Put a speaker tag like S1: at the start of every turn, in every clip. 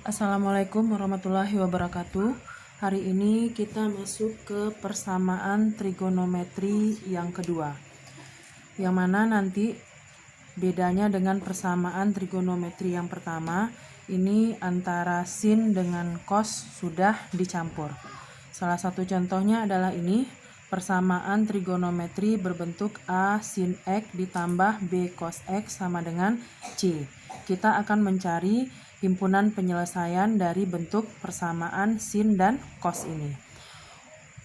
S1: Assalamualaikum warahmatullahi wabarakatuh. Hari ini kita masuk ke persamaan trigonometri yang kedua, yang mana nanti bedanya dengan persamaan trigonometri yang pertama, ini antara sin dengan cos sudah dicampur. Salah satu contohnya adalah ini, persamaan trigonometri berbentuk A sin X ditambah B cos X sama dengan C. Kita akan mencari himpunan penyelesaian dari bentuk persamaan sin dan cos ini.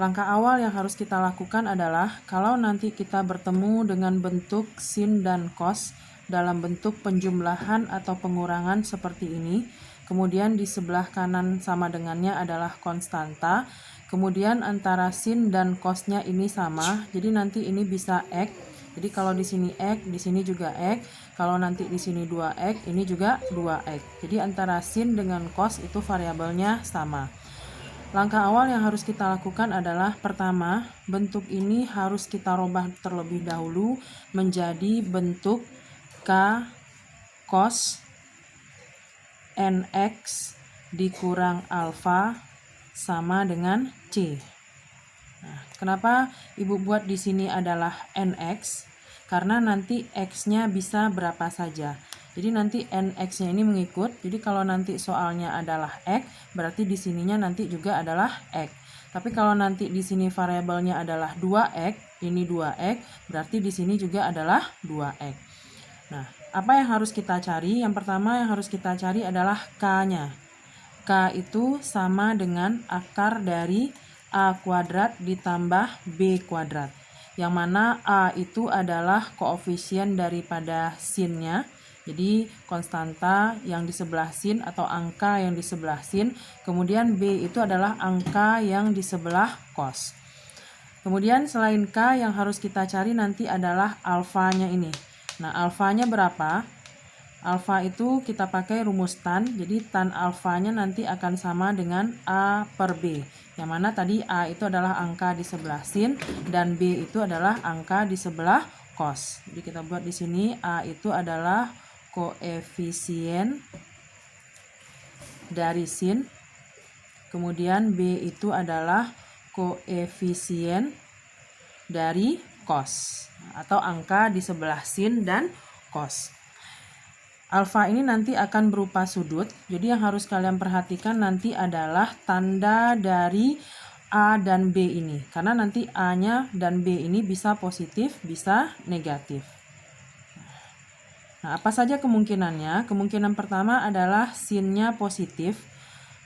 S1: Langkah awal yang harus kita lakukan adalah kalau nanti kita bertemu dengan bentuk sin dan cos dalam bentuk penjumlahan atau pengurangan seperti ini, kemudian di sebelah kanan sama dengannya adalah konstanta, kemudian antara sin dan cosnya ini sama, jadi nanti ini bisa X. Jadi kalau di sini X, di sini juga X. Kalau nanti di sini 2X, ini juga 2X. Jadi antara sin dengan cos itu variabelnya sama. Langkah awal yang harus kita lakukan adalah pertama, bentuk ini harus kita rubah terlebih dahulu menjadi bentuk K cos NX dikurang alfa sama dengan C. Nah, kenapa Ibu buat di sini adalah NX? Karena nanti X-nya bisa berapa saja. Jadi nanti NX-nya ini mengikut. Jadi kalau nanti soalnya adalah X, berarti di sininya nanti juga adalah X. Tapi kalau nanti di sini variabelnya adalah 2X, ini 2X, berarti di sini juga adalah 2X. Nah, apa yang harus kita cari? Yang pertama yang harus kita cari adalah K-nya. K itu sama dengan akar dari A kuadrat ditambah B kuadrat. Yang mana A itu adalah koefisien daripada sinnya. Jadi konstanta yang di sebelah sin atau angka yang di sebelah sin. Kemudian B itu adalah angka yang di sebelah cos. Kemudian selain K yang harus kita cari nanti adalah alfanya ini. Nah, alfanya berapa? Alfa itu kita pakai rumus tan, jadi tan alfanya nanti akan sama dengan A per B. Yang mana tadi A itu adalah angka di sebelah sin dan B itu adalah angka di sebelah cos. Jadi kita buat di sini A itu adalah koefisien dari sin. Kemudian B itu adalah koefisien dari cos atau angka di sebelah sin dan cos. Alfa ini nanti akan berupa sudut, jadi yang harus kalian perhatikan nanti adalah tanda dari A dan B ini. Karena nanti A-nya dan B ini bisa positif, bisa negatif. Nah, apa saja kemungkinannya? Kemungkinan pertama adalah sinnya positif,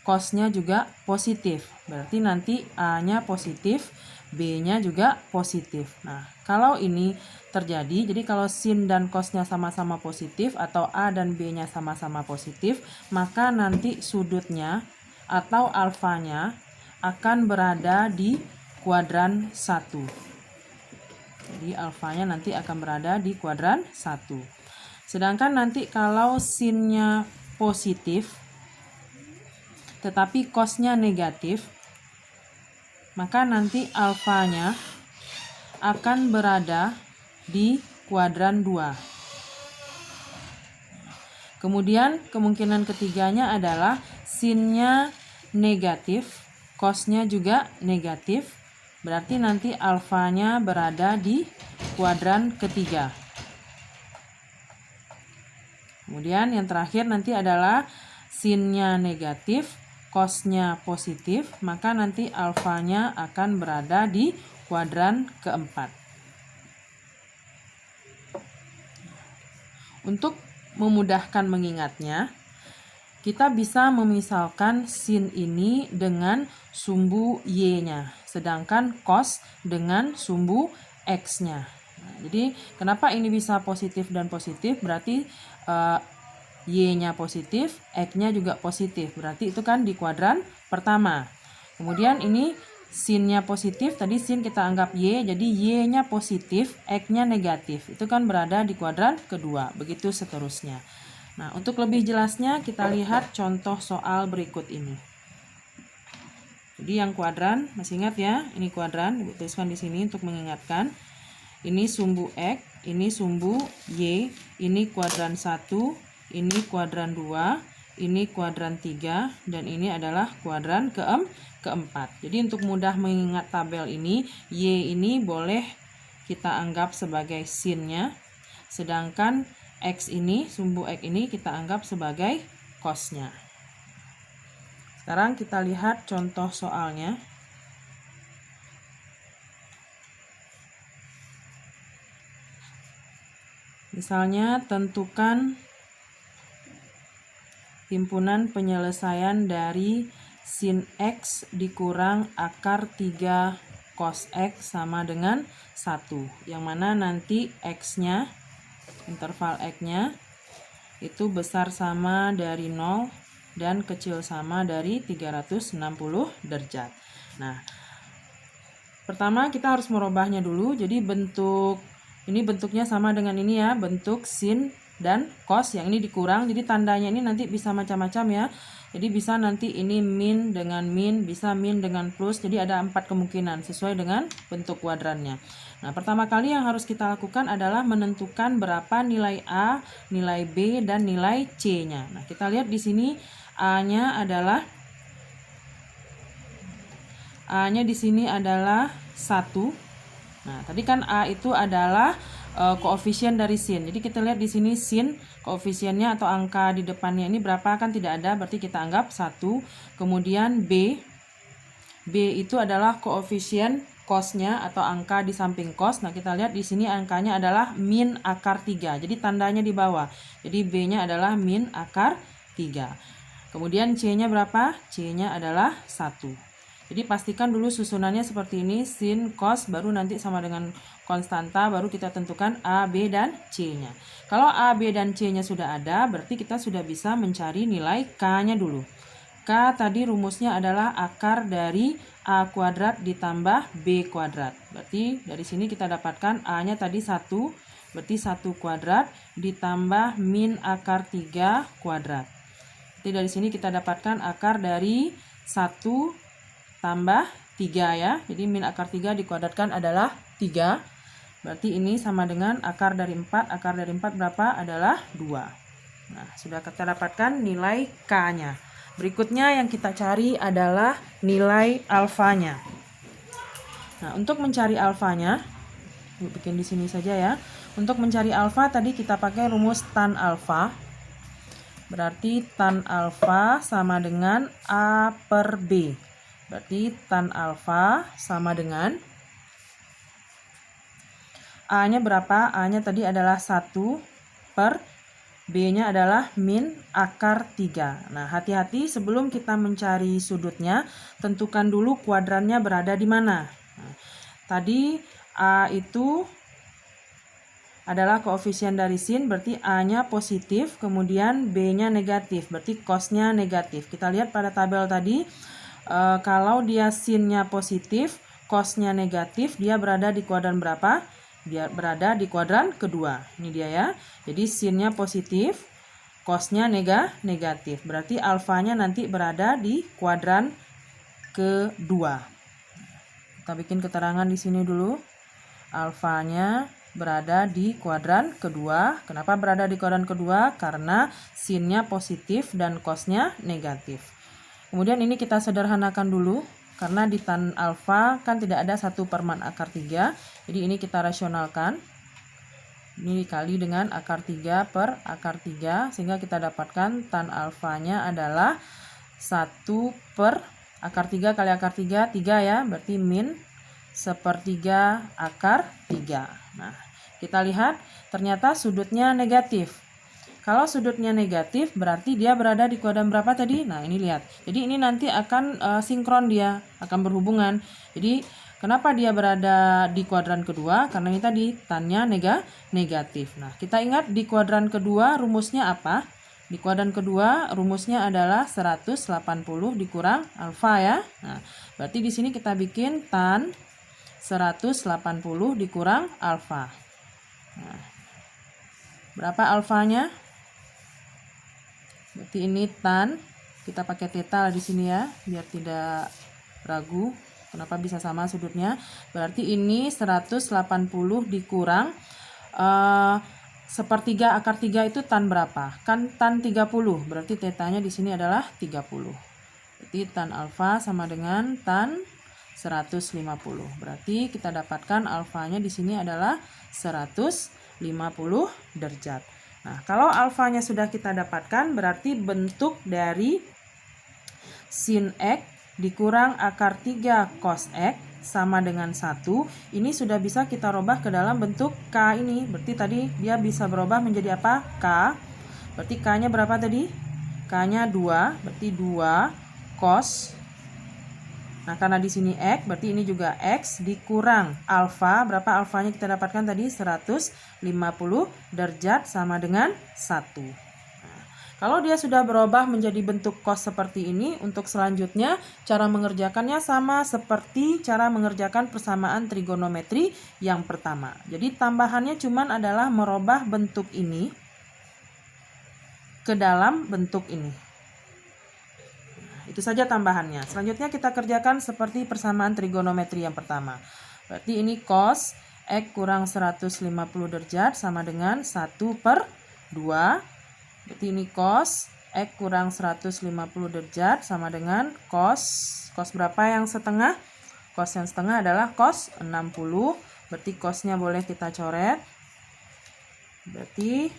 S1: cosnya juga positif. Berarti nanti A-nya positif, B-nya juga positif. Nah, kalau ini terjadi, jadi kalau sin dan cosnya sama-sama positif atau A dan B-nya sama-sama positif, maka nanti sudutnya atau alfanya akan berada di kuadran 1. Jadi alfanya nanti akan berada di kuadran 1. Sedangkan nanti kalau sinnya positif tetapi cosnya negatif, maka nanti alfanya akan berada di kuadran 2. Kemudian kemungkinan ketiganya adalah sinnya negatif, cosnya juga negatif, berarti nanti alfanya berada di kuadran ketiga. Kemudian yang terakhir nanti adalah sinnya negatif, cosnya positif, maka nanti alfanya akan berada di kuadran keempat. Untuk memudahkan mengingatnya, kita bisa memisalkan sin ini dengan sumbu Y-nya, sedangkan cos dengan sumbu X-nya. Nah, jadi kenapa ini bisa positif dan positif? Berarti Y-nya positif, X-nya juga positif. Berarti itu kan di kuadran pertama. Kemudian ini sinnya positif, tadi sin kita anggap Y, jadi Y-nya positif, X-nya negatif. Itu kan berada di kuadran kedua, begitu seterusnya. Nah, untuk lebih jelasnya kita lihat contoh soal berikut ini. Jadi yang kuadran, masih ingat ya, ini kuadran, Ibu tuliskan di sini untuk mengingatkan. Ini sumbu X, ini sumbu Y, ini kuadran 1, ini kuadran 2, ini kuadran 3, dan ini adalah kuadran keempat. Jadi untuk mudah mengingat tabel ini, Y ini boleh kita anggap sebagai sinnya, sedangkan X ini, sumbu X ini kita anggap sebagai cosnya. Sekarang kita lihat contoh soalnya. Misalnya, tentukan himpunan penyelesaian dari sin X dikurang akar 3 cos X sama dengan 1. Yang mana nanti X-nya, interval X-nya, itu besar sama dari 0 dan kecil sama dari 360 derajat. Nah, pertama kita harus merubahnya dulu. Jadi ini bentuknya sama dengan ini ya, bentuk sin dan cos, yang ini dikurang. Jadi tandanya ini nanti bisa macam-macam ya. Jadi bisa nanti ini min dengan min, bisa min dengan plus. Jadi ada 4 kemungkinan sesuai dengan bentuk kuadrannya. Nah, pertama kali yang harus kita lakukan adalah menentukan berapa nilai A, nilai B, dan nilai C-nya. Nah, kita lihat di sini A-nya di sini adalah 1. Nah, tadi kan A itu adalah koefisien dari sin. Jadi kita lihat di sini sin, koefisiennya atau angka di depannya ini berapa, kan tidak ada, berarti kita anggap 1. Kemudian B itu adalah koefisien cosnya atau angka di samping cos. Nah, kita lihat di sini angkanya adalah min akar 3. Jadi tandanya di bawah. Jadi B-nya adalah min akar 3. Kemudian C-nya berapa? C-nya adalah 1. Jadi pastikan dulu susunannya seperti ini, sin, cos, baru nanti sama dengan konstanta, baru kita tentukan A, B, dan C-nya. Kalau A, B, dan C-nya sudah ada, berarti kita sudah bisa mencari nilai K-nya dulu. K tadi rumusnya adalah akar dari A kuadrat ditambah B kuadrat. Berarti dari sini kita dapatkan A-nya tadi 1, berarti 1 kuadrat ditambah min akar 3 kuadrat. Jadi dari sini kita dapatkan akar dari 1 tambah 3 ya. Jadi min akar 3 dikuadratkan adalah 3. Berarti ini sama dengan akar dari 4. Akar dari 4 berapa? Adalah 2. Nah, sudah kita dapatkan nilai K-nya. Berikutnya yang kita cari adalah nilai alfanya. Nah, untuk mencari alfanya, bikin di sini saja ya. Untuk mencari alfa tadi kita pakai rumus tan alfa. Berarti tan alfa sama dengan A per B. Berarti tan alfa sama dengan A-nya berapa? A-nya tadi adalah 1 per B-nya adalah min akar 3. Nah, hati-hati sebelum kita mencari sudutnya, tentukan dulu kuadrannya berada di mana. Nah, tadi A itu adalah koefisien dari sin, berarti A-nya positif, kemudian B-nya negatif, berarti cos-nya negatif. Kita lihat pada tabel tadi, kalau dia sinnya positif, cosnya negatif, dia berada di kuadran berapa? Dia berada di kuadran kedua. Ini dia ya. Jadi sinnya positif, cosnya negatif. Berarti alfanya nanti berada di kuadran kedua. Kita bikin keterangan di sini dulu. Alfanya berada di kuadran kedua. Kenapa berada di kuadran kedua? Karena sinnya positif dan cosnya negatif. Kemudian ini kita sederhanakan dulu, karena di tan alfa kan tidak ada 1 per man akar 3. Jadi ini kita rasionalkan. Ini dikali dengan akar 3 per akar 3, sehingga kita dapatkan tan alfanya adalah 1 per akar 3 kali akar 3, 3 ya, berarti min 1/3 akar 3. Nah, kita lihat ternyata sudutnya negatif. Kalau sudutnya negatif berarti dia berada di kuadran berapa tadi? Nah, ini lihat. Jadi ini nanti akan sinkron, dia akan berhubungan. Jadi kenapa dia berada di kuadran kedua? Karena ini tadi tannya negatif. Nah, kita ingat di kuadran kedua rumusnya apa? Di kuadran kedua rumusnya adalah 180 dikurang alfa ya. Nah, berarti di sini kita bikin tan 180 dikurang alfa. Nah, berapa alfanya? Berarti ini tan, kita pakai theta di sini ya, biar tidak ragu kenapa bisa sama sudutnya. Berarti ini 180 dikurang sepertiga akar 3 itu tan berapa? Kan tan 30, berarti tetanya di sini adalah 30. Berarti tan alfa sama dengan tan 150. Berarti kita dapatkan alfanya di sini adalah 150 derajat. Nah, kalau alfanya sudah kita dapatkan, berarti bentuk dari sin X dikurang akar 3 cos X sama dengan 1. Ini sudah bisa kita rubah ke dalam bentuk K ini. Berarti tadi dia bisa berubah menjadi apa? K. Berarti K-nya berapa tadi? K-nya 2. Berarti 2 cos. Nah, karena di sini X, berarti ini juga X dikurang alfa. Berapa alfanya kita dapatkan tadi? 150 derajat sama dengan 1. Kalau dia sudah berubah menjadi bentuk cos seperti ini, untuk selanjutnya cara mengerjakannya sama seperti cara mengerjakan persamaan trigonometri yang pertama. Jadi tambahannya cuman adalah merubah bentuk ini ke dalam bentuk ini. Itu saja tambahannya. Selanjutnya kita kerjakan seperti persamaan trigonometri yang pertama. Berarti ini cos X kurang 150 derajat sama dengan 1/2. Berarti ini cos X kurang 150 derajat sama dengan cos berapa yang setengah? Cos yang setengah adalah cos 60. Berarti cosnya boleh kita coret. Berarti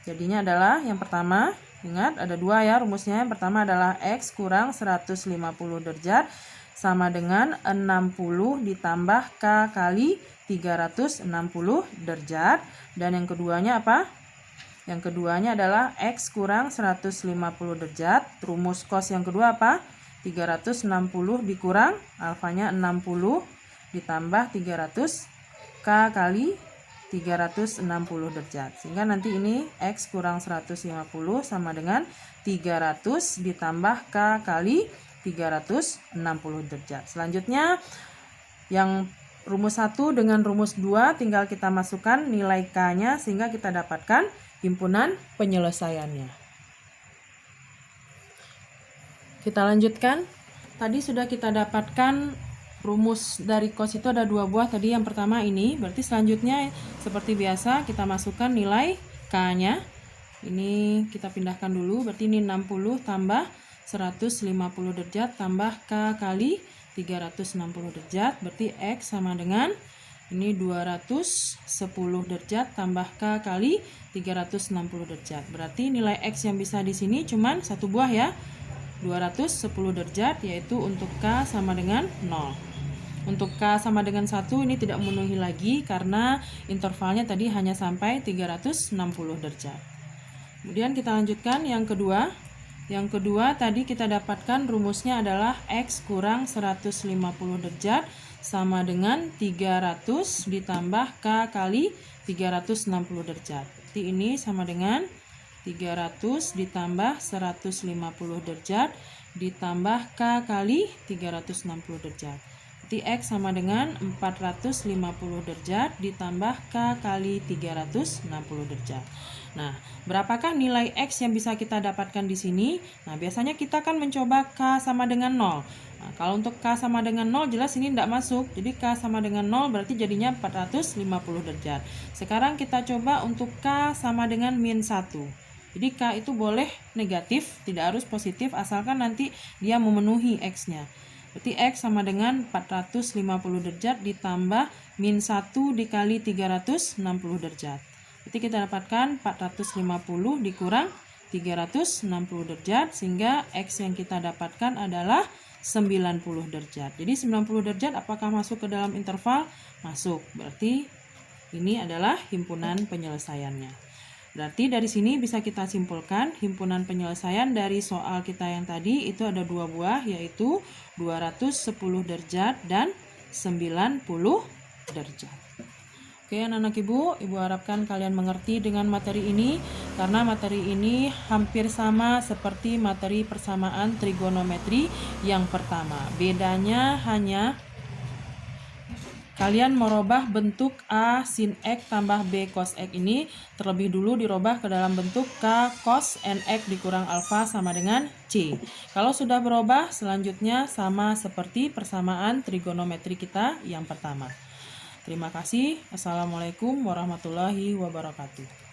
S1: jadinya adalah yang pertama, ingat ada dua ya rumusnya. Yang pertama adalah X kurang 150 derajat sama dengan 60 ditambah K kali 360 derajat. Dan yang keduanya apa? Yang keduanya adalah X kurang 150 derajat. Rumus cos yang kedua apa? 360 dikurang alfanya 60 ditambah 300 K kali 360 derajat. Sehingga nanti ini X kurang 150 sama dengan 300 ditambah K kali 360 derajat. Selanjutnya yang rumus 1 dengan rumus 2 tinggal kita masukkan nilai K-nya sehingga kita dapatkan himpunan penyelesaiannya. Kita lanjutkan. Tadi sudah kita dapatkan rumus dari cos itu ada dua buah tadi. Yang pertama ini, berarti selanjutnya seperti biasa kita masukkan nilai K-nya. Ini kita pindahkan dulu, berarti ini 60 tambah 150 derajat tambah K kali 360 derajat, berarti X sama dengan ini 210 derajat tambah K kali 360 derajat. Berarti nilai X yang bisa di sini cuman satu buah ya. 210 derajat, yaitu untuk K sama dengan 0. Untuk K sama dengan 1 ini tidak memenuhi lagi karena intervalnya tadi hanya sampai 360 derajat. Kemudian kita lanjutkan yang kedua. Yang kedua tadi kita dapatkan rumusnya adalah X kurang 150 derajat sama dengan 300 ditambah K kali 360 derajat. Jadi ini sama dengan 300 ditambah 150 derajat ditambah K kali 360 derajat. Jadi X sama dengan 450 derajat ditambah K kali 360 derajat. Nah, berapakah nilai X yang bisa kita dapatkan di sini? Nah, biasanya kita kan mencoba K sama dengan 0. Nah, kalau untuk K sama dengan 0 jelas ini tidak masuk. Jadi K sama dengan 0 berarti jadinya 450 derajat. Sekarang kita coba untuk K sama dengan min 1. Jadi K itu boleh negatif, tidak harus positif asalkan nanti dia memenuhi X-nya. Berarti X sama dengan 450 derajat ditambah min 1 dikali 360 derajat. Berarti kita dapatkan 450 dikurang 360 derajat sehingga X yang kita dapatkan adalah 90 derajat. Jadi 90 derajat apakah masuk ke dalam interval? Masuk. Berarti ini adalah himpunan penyelesaiannya. Berarti dari sini bisa kita simpulkan himpunan penyelesaian dari soal kita yang tadi itu ada dua buah, yaitu 210 derajat dan 90 derajat. Oke anak-anak ibu harapkan kalian mengerti dengan materi ini karena materi ini hampir sama seperti materi persamaan trigonometri yang pertama. Bedanya hanya kalian merubah bentuk A sin X tambah B cos X ini terlebih dulu dirubah ke dalam bentuk K cos NX dikurang alfa sama dengan C. Kalau sudah berubah selanjutnya sama seperti persamaan trigonometri kita yang pertama. Terima kasih. Assalamualaikum warahmatullahi wabarakatuh.